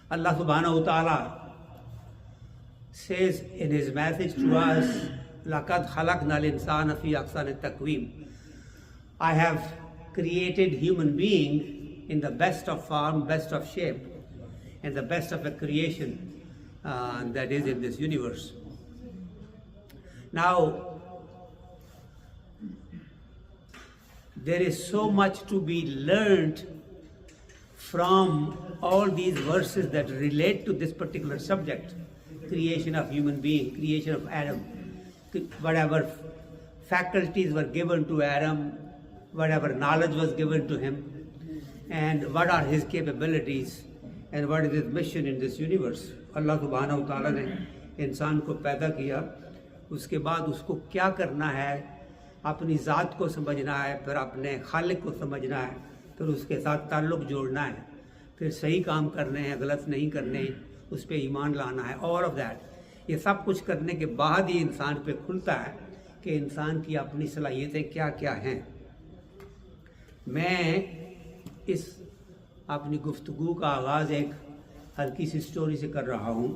Allah subhanahu wa ta'ala says in his message to us, لَقَدْ خَلَقْنَا الْإِنسَانَ فِي أَحْسَنِ تَقْوِيمٍ. I have created human being in the best of form, best of shape, and the best of a creation that is in this universe. Now, there is so much to be learned from all these verses that relate to this particular subject: creation of human being, creation of Adam, whatever faculties were given to Adam, whatever knowledge was given to him, and what are his capabilities and what is his mission in this universe. Allah subhanahu wa ta'ala ने इंसान को पैदा किया, उसके बाद उसको क्या करना है, अपनी ज़ात को समझना है, फिर अपने खालिक को समझना है, फिर उसके साथ ताल्लुक़ जोड़ना है, फिर सही काम करने हैं, गलत नहीं करने, उस पर ईमान लाना है, ऑल ऑफ दैट। ये सब कुछ करने के बाद ही इंसान पे खुलता है कि इंसान की अपनी सलाहियतें क्या क्या हैं। मैं इस अपनी गुफ्तगू का आगाज़ एक हल्की सी स्टोरी से कर रहा हूँ।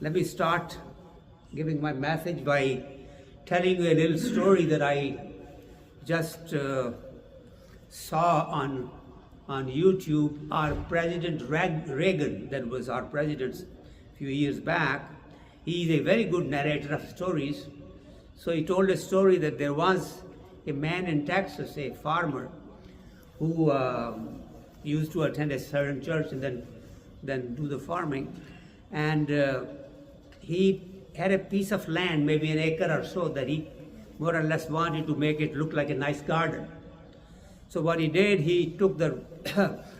Let me start giving my message by telling you a little story that I just saw on YouTube. Our President Reagan, that was our president a few years back, he is a very good narrator of stories. So he told a story that there was a man in Texas, a farmer, who used to attend a certain church and then do the farming. And he had a piece of land, maybe an acre or so, that he more or less wanted to make it look like a nice garden. So what he did, he took the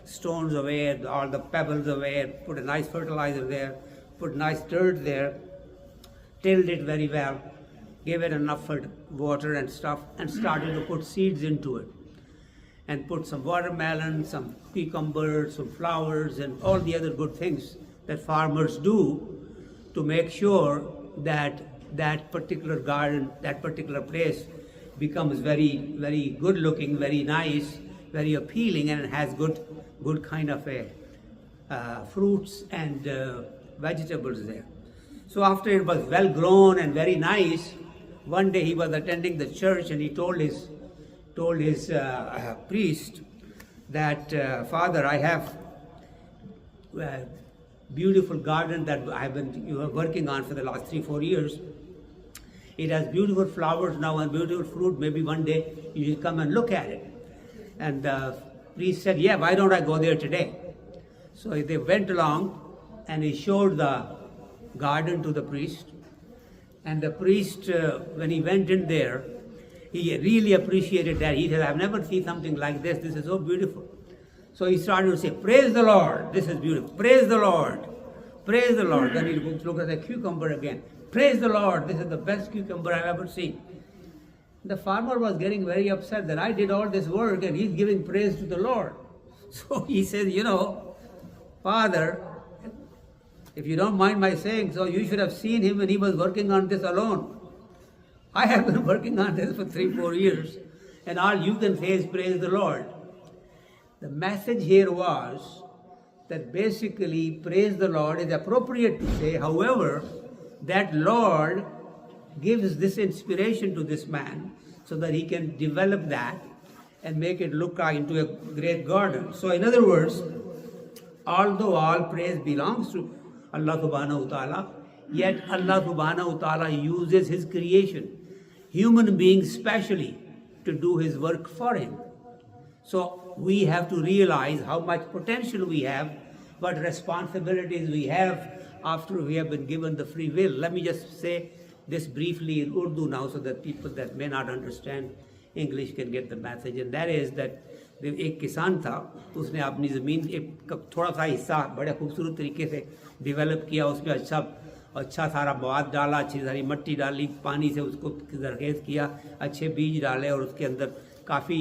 stones away, all the pebbles away, put a nice fertilizer there, put nice dirt there, tilled it very well, gave it enough water and stuff, and started to put seeds into it. And put some watermelon, some cucumbers, some flowers, and all the other good things that farmers do to make sure that that particular garden, that particular place becomes very, very good looking, very nice, very appealing, and it has good kind of a fruits and vegetables there. So after it was well grown and very nice, one day he was attending the church and he told his priest that, Father, I have a beautiful garden that I've been working on for the last 3-4 years. It has beautiful flowers now and beautiful fruit. Maybe one day you should come and look at it. And the priest said, yeah, why don't I go there today? So they went along and he showed the garden to the priest. And the priest, when he went in there, he really appreciated that. He said, I've never seen something like this. This is so beautiful. So he started to say, praise the Lord. This is beautiful. Praise the Lord. Praise the Lord. Then he looked at the cucumber again. Praise the Lord. This is the best cucumber I've ever seen. The farmer was getting very upset that I did all this work and he's giving praise to the Lord. So he said, Father, if you don't mind my saying so, you should have seen him when he was working on this alone. I have been working on this for 3-4 years, and all you can say is praise the Lord. The message here was that basically praise the Lord is appropriate to say. However, that Lord gives this inspiration to this man so that he can develop that and make it look into a great garden. So in other words, although all praise belongs to Allah subhanahu wa ta'ala, yet Allah subhanahu wa ta'ala uses his creation, human beings especially, to do his work for him. So we have to realize how much potential we have, what responsibilities we have after we have been given the free will. Let me just say this briefly in Urdu now so that people that may not understand English can get the message. And that is that एक किसान था, उसने अपनी ज़मीन एक थोड़ा सा हिस्सा बड़े खूबसूरत तरीके से डेवलप किया, उसमें अच्छा सारा मवाद डाला, अच्छी सारी मिट्टी डाली, पानी से उसको जरखेज़ किया, अच्छे बीज डाले और उसके अंदर काफ़ी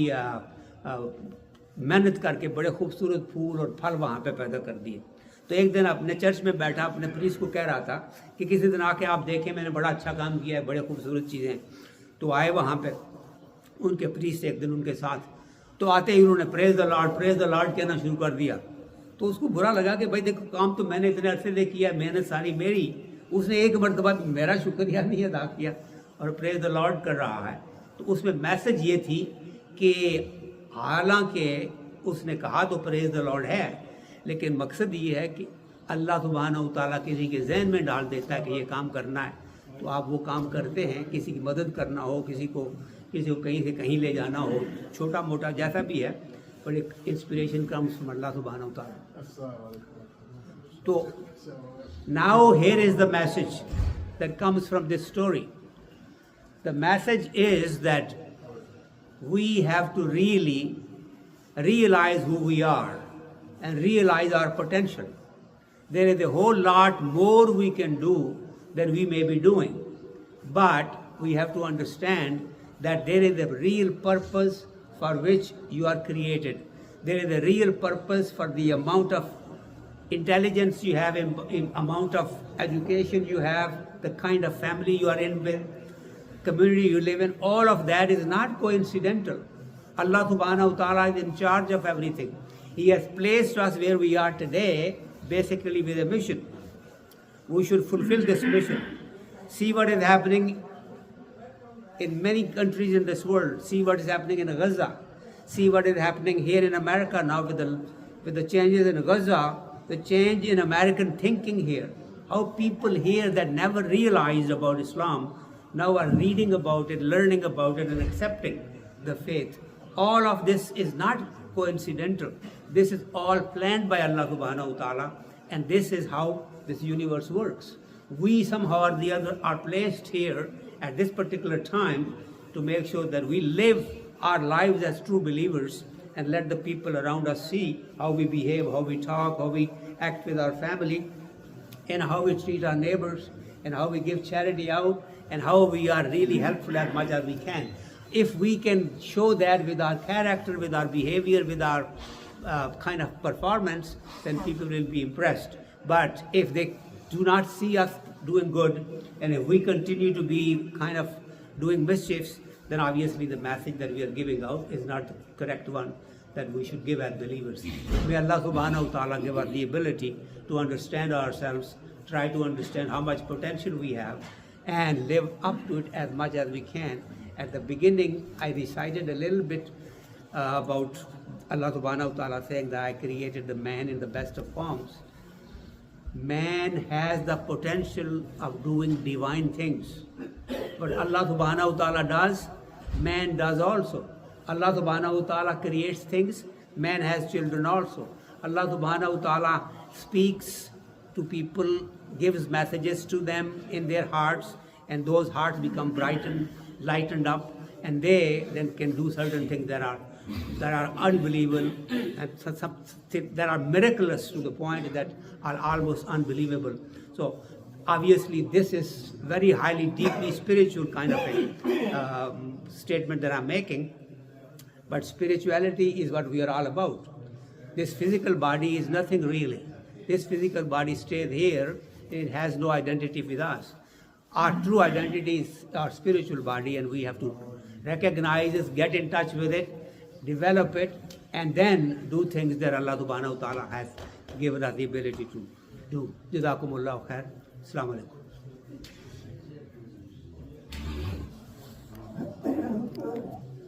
मेहनत करके बड़े खूबसूरत फूल और फल वहाँ पे पैदा कर दिए। तो एक दिन अपने चर्च में बैठा अपने प्रीस्ट को कह रहा था कि किसी दिन आके आप देखें मैंने बड़ा अच्छा काम किया है, बड़े खूबसूरत चीज़ें। तो आए वहाँ पे उनके प्रीस्ट एक दिन उनके साथ, तो आते ही उन्होंने प्रेज द लॉर्ड कहना शुरू कर दिया। तो उसको बुरा लगा कि भाई देखो काम तो मैंने इतने अरसे से किया, मेहनत सारी मेरी, उसने एक मरतबा मेरा शुक्रिया नहीं अदा किया और प्रेज द लॉर्ड कर रहा है। तो उसमें मैसेज ये थी कि हालांकि उसने कहा तो प्रेज द लॉर्ड है, लेकिन मकसद ये है कि अल्लाह सुब्हानहू तआला किसी के जहन में डाल देता है कि ये काम करना है, तो आप वो काम करते हैं। किसी की मदद करना हो, किसी को कहीं से कहीं ले जाना हो, छोटा मोटा जैसा भी है, पर एक इंस्पिरेशन कम्स फ्रॉम अल्लाह सुब्हानहू तआला। तो now here is the message that comes from this story. The message is that we have to really realize who we are and realize our potential. There is a whole lot more we can do than we may be doing, but we have to understand that there is a real purpose for which you are created. There is a real purpose for the amount of intelligence you have, in amount of education you have, the kind of family you are in with, community you live in. All of that is not coincidental. Allah subhanahu wa ta'ala is in charge of everything. He has placed us where we are today basically with a mission. We should fulfill this mission. See what is happening in many countries in this world. See what is happening in Gaza. See what is happening here in America now with the changes in Gaza, the change in American thinking here. How people here that never realized about Islam now are reading about it, learning about it, and accepting the faith. All of this is not coincidental. This is all planned by Allah subhanahu wa ta'ala, and this is how this universe works. We somehow or the other are placed here at this particular time to make sure that we live our lives as true believers and let the people around us see how we behave, how we talk, how we act with our family, and how we treat our neighbors, and how we give charity out, and how we are really helpful as much as we can. If we can show that with our character, with our behavior, with our kind of performance, then people will be impressed. But if they do not see us doing good, and if we continue to be kind of doing mischiefs, then obviously the message that we are giving out is not the correct one that we should give as believers. May Allah subhanahu wa ta'ala give us the ability to understand ourselves, try to understand how much potential we have, and live up to it as much as we can. At the beginning, I recited a little bit about Allah subhanahu wa ta'ala saying that I created the man in the best of forms. Man has the potential of doing divine things. But Allah subhanahu wa ta'ala does, man does also. Allah subhanahu wa ta'ala creates things, man has children also. Allah subhanahu wa ta'ala speaks to people, gives messages to them in their hearts, and those hearts become brightened, lightened up, and they then can do certain things that are unbelievable, and that are miraculous to the point that are almost unbelievable. So obviously this is very highly, deeply spiritual kind of a statement that I'm making, but spirituality is what we are all about. This physical body is nothing really. This physical body stays here, it has no identity with us. Our true identity is our spiritual body, and we have to recognize it, get in touch with it, develop it, and then do things that Allah subhanahu wa ta'ala has given us the ability to do. Jazakumullahu khair. Assalamu alaikum.